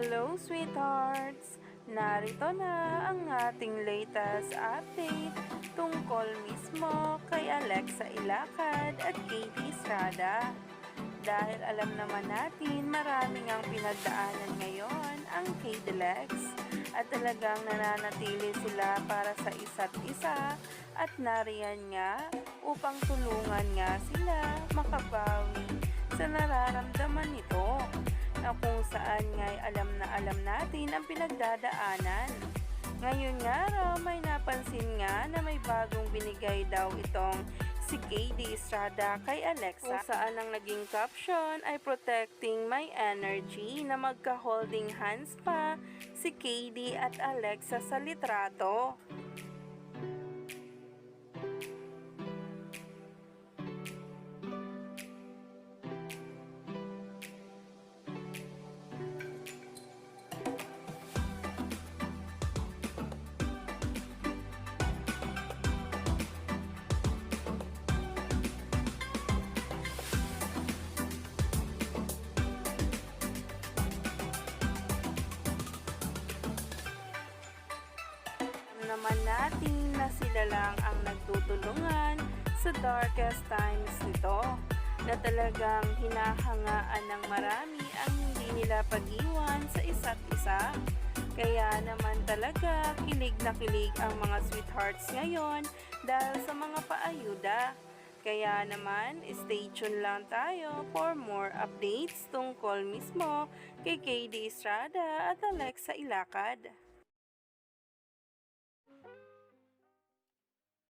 Hello, sweethearts! Narito na ang ating latest update tungkol mismo kay Alexa Ilacad at Katie Estrada. Dahil alam naman natin maraming ang pinagdaanan ngayon ang K-Delex at talagang nananatili sila para sa isa't isa at nariyan nga upang tulungan nga sila makabawi sa nararamdaman nito na kung saan nga'y alam natin ang pinagdadaanan. Ngayon nga raw may napansin nga na may bagong binigay daw itong si Katie Estrada kay Alexa kung saan ang naging caption ay protecting my energy na magka-holding hands pa si Katie at Alexa sa litrato. Naman natin na sila lang ang nagtutulungan sa darkest times nito na talagang hinahangaan ng marami ang hindi nila pag-iwan sa isa't isa. Kaya naman talaga kilig na kilig ang mga sweethearts ngayon dahil sa mga paayuda. Kaya naman stay tuned lang tayo for more updates tungkol mismo kay Katie Estrada at Alexa Ilacad.